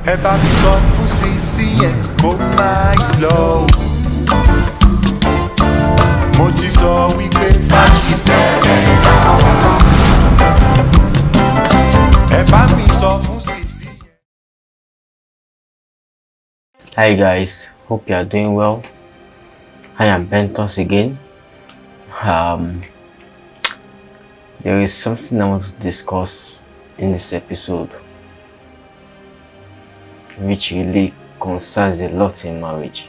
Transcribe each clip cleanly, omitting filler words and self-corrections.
ẹ bá mi sọ fún Sisi yẹn kó máa lọ. Mo ti sọ wípé fàájì tẹ́lẹ̀ bá wà. Ẹ bá mi sọ fún Sisi yẹn. Hi guys, hope you are doing well. I am Bentos again. There is something I want to discuss in this episode which really concerns a lot in marriage.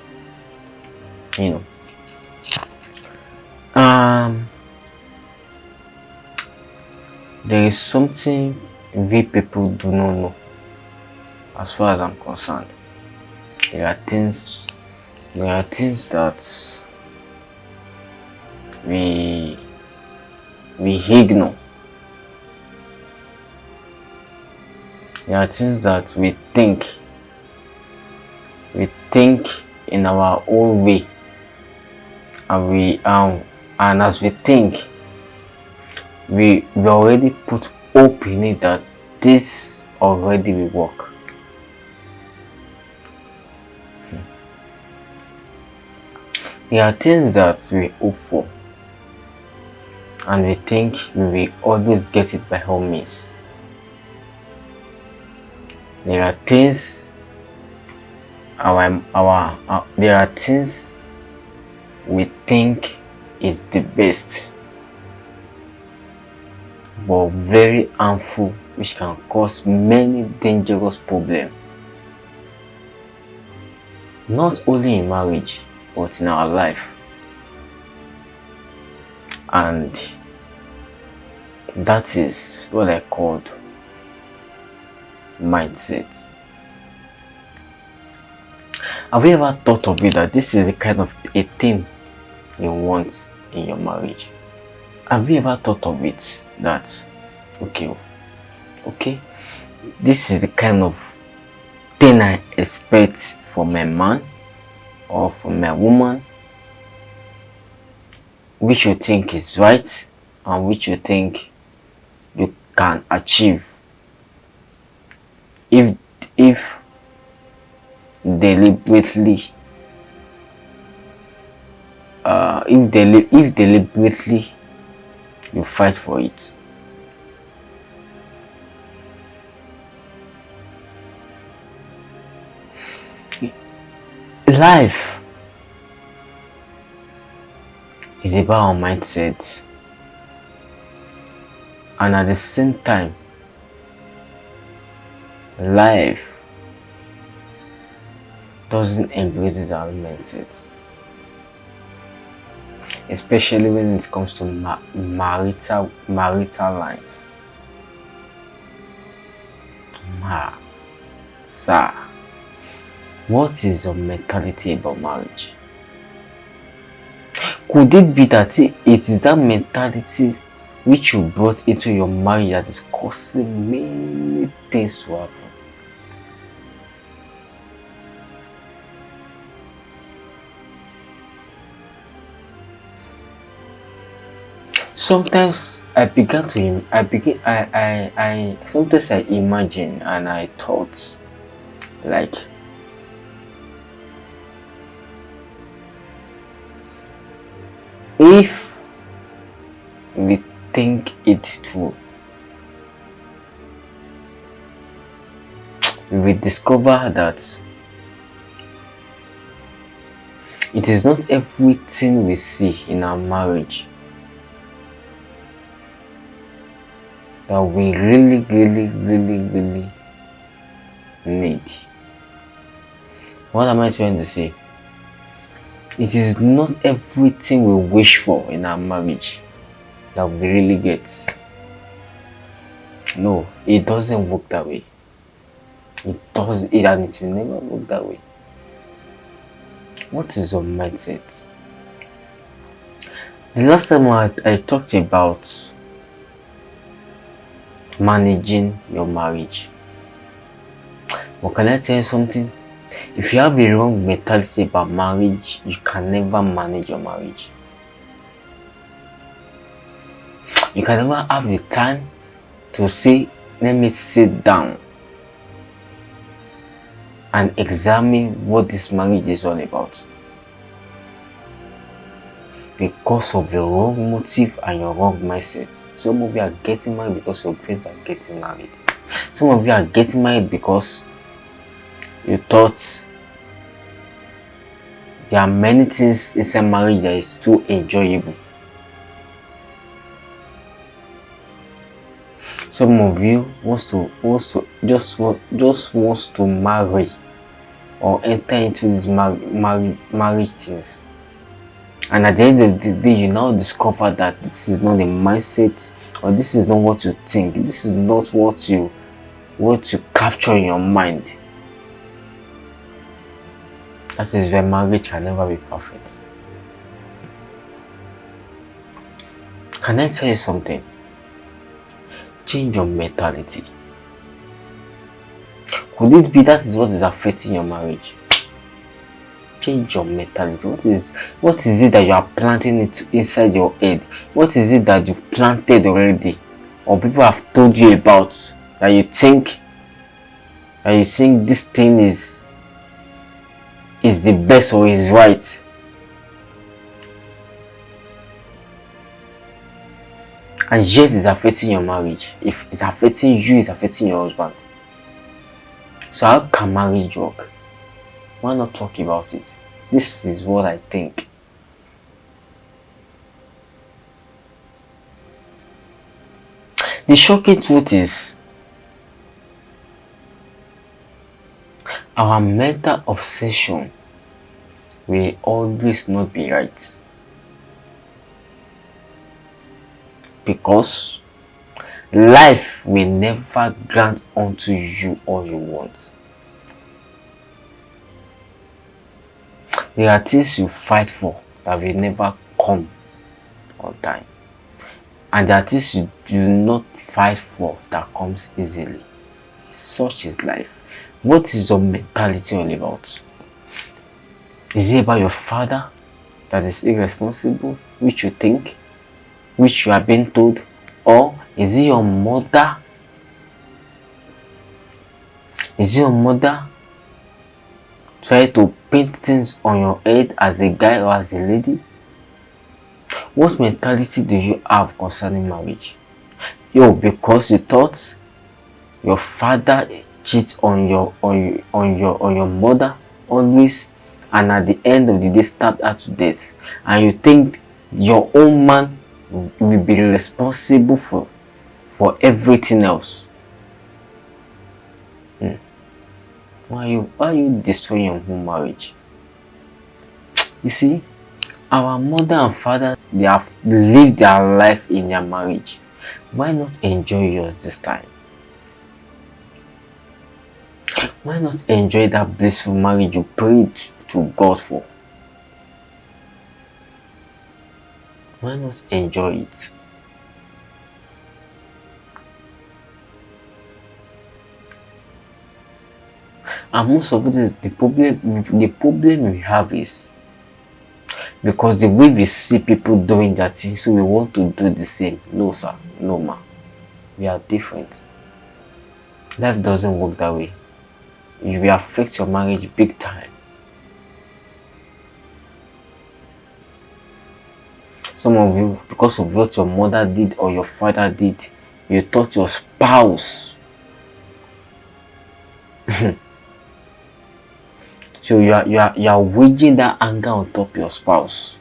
There is something we people do not know as far as I'm concerned. There are things that we ignore. There are things that we think in our own way, and as we think, we already put hope in it that this already will work. There are things that we hope for and we think we will always get it by all means. There are things there are things we think is the best but very harmful, which can cause many dangerous problems, not only in marriage but in our life. And that is what I called mindset. Have you ever thought of it that this is the kind of a thing you want in your marriage? Have you ever thought of it that okay, this is the kind of thing I expect from a man or from a woman, which you think is right and which you think you can achieve if deliberately you fight for it. Life is about our mindset, and at the same time, life doesn't embrace our mindset, especially when it comes to marital lines. Sir, what is your mentality about marriage? Could it be that it is that mentality which you brought into your marriage that is causing many things to happen? Sometimes sometimes I imagine and I thought, like, if we think it through, we discover that it is not everything we see in our marriage that we really need. What am I trying to say? It is not everything we wish for in our marriage that we really get. No, it doesn't work that way. And it will never work that way. What is your mindset? The last time I talked about managing your marriage. But can I tell you something? If you have a wrong mentality about marriage, you can never manage your marriage. You can never have the time to say, let me sit down and examine what this marriage is all about. Because of your wrong motive and your wrong mindset. Some of you are getting married because your friends are getting married. Some of you are getting married because you thought there are many things inside marriage that is too enjoyable. Some of you wants to marry or enter into these marriage things, and at the end of the day you now discover that this is not the mindset, or this is not what you think, this is not what you capture in your mind. That is why marriage can never be perfect. Can I tell you something? Change your mentality. Could it be that is what is affecting your marriage? Change your mentality. What is it that you are planting it inside your head? What is it that you've planted already, or people have told you about, that you think this thing is the best or is right? And yet it's affecting your marriage. If it's affecting you, it's affecting your husband. So how can marriage work? Why not talk about it? This is what I think. The shocking truth is, our mental obsession will always not be right. Because life will never grant unto you all you want. There are things you fight for that will never come on time. And there are things you do not fight for that comes easily. Such is life. What is your mentality all about? Is it about your father that is irresponsible, which you think, which you are being told? Or is it your mother? Is it your mother try to paint things on your head as a guy or as a lady? What mentality do you have concerning marriage? Because you thought your father cheats on your mother always, and at the end of the day stabbed her to death, and you think your own man will be responsible for everything else. Why are you destroying your home marriage? You see, our mother and father, they have lived their life in their marriage. Why not enjoy yours this time? Why not enjoy that blissful marriage you prayed to God for? Why not enjoy it? And most of it is the problem we have is because the way we see people doing that thing, so we want to do the same. No sir, no ma. We are different. Life doesn't work that way. You will affect your marriage big time. Some of you, because of what your mother did or your father did, you thought your spouse. So you are waging that anger on top of your spouse.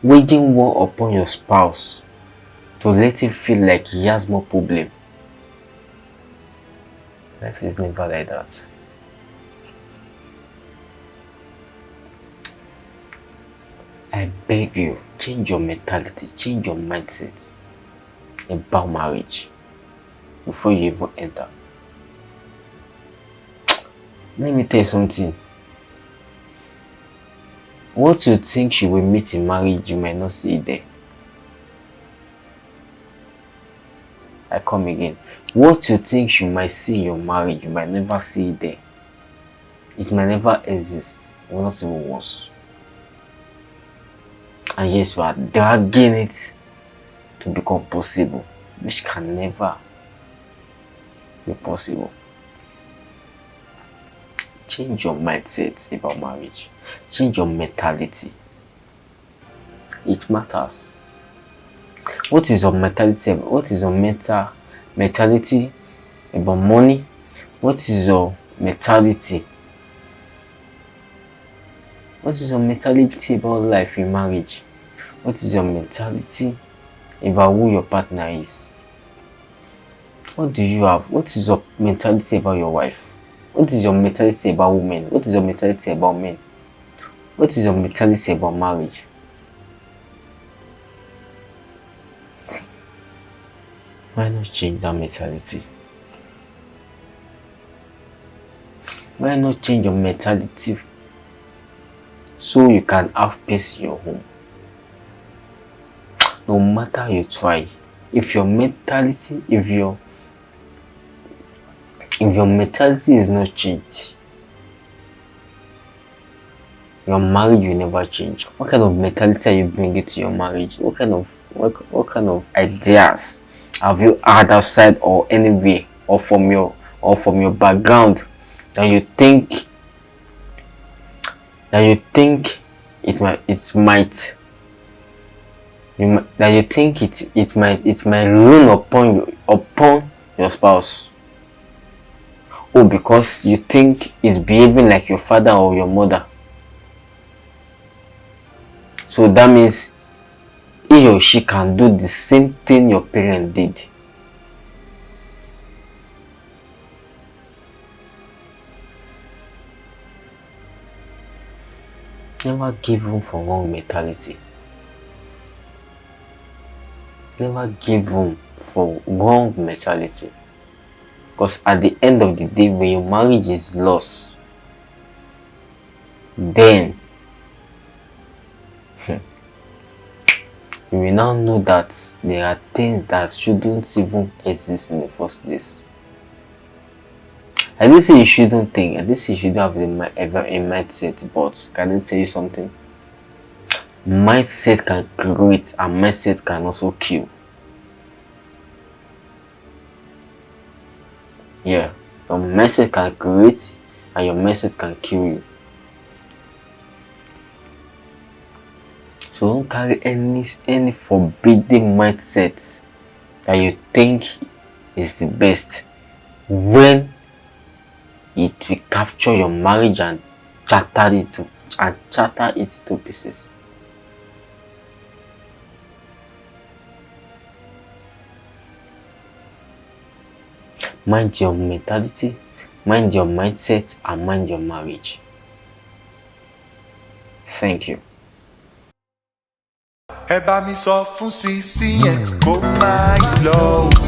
Waging war upon your spouse to let him feel like he has more problem. Life is never like that. I beg you, change your mentality, change your mindset about marriage before you even enter. Let me tell you something. What you think you will meet in marriage, you might not see it there. I come again. What you think you might see in your marriage, you might never see it there. It might never exist, or not even once. And yes, you are dragging it to become possible. which can never be possible. Change your mindset about marriage. Change your mentality. It matters. What is your mentality? What is your mentality about money? What is your mentality? What is your mentality about life in marriage? What is your mentality about who your partner is? What do you have? What is your mentality about your wife? What is your mentality about women? What is your mentality about men? What is your mentality about marriage? Why not change that mentality? Why not change your mentality so you can have peace in your home? No matter how you try, if your mentality is not changed, your marriage will never change. What kind of mentality are you bringing to your marriage? What kind of ideas have you had outside or anywhere or from your background that you think it might ruin upon your spouse? Oh, because you think it's behaving like your father or your mother. So that means he or she can do the same thing your parent did. Never give room for wrong mentality. Never give room for wrong mentality. Because at the end of the day, when your marriage is lost, then you will now know that there are things that shouldn't even exist in the first place. I didn't say you shouldn't think, I didn't say you shouldn't have a mindset, but can I tell you something? Mindset can create and mindset can also kill. Yeah, your mindset can create and your mindset can kill you. So don't carry any forbidden mindset that you think is the best when it will capture your marriage and shatter it to pieces. Mind your mentality, mind your mindset, and mind your marriage. Thank you. Ẹ bá mi sọ fún Sisi yẹn kó máa lọ o.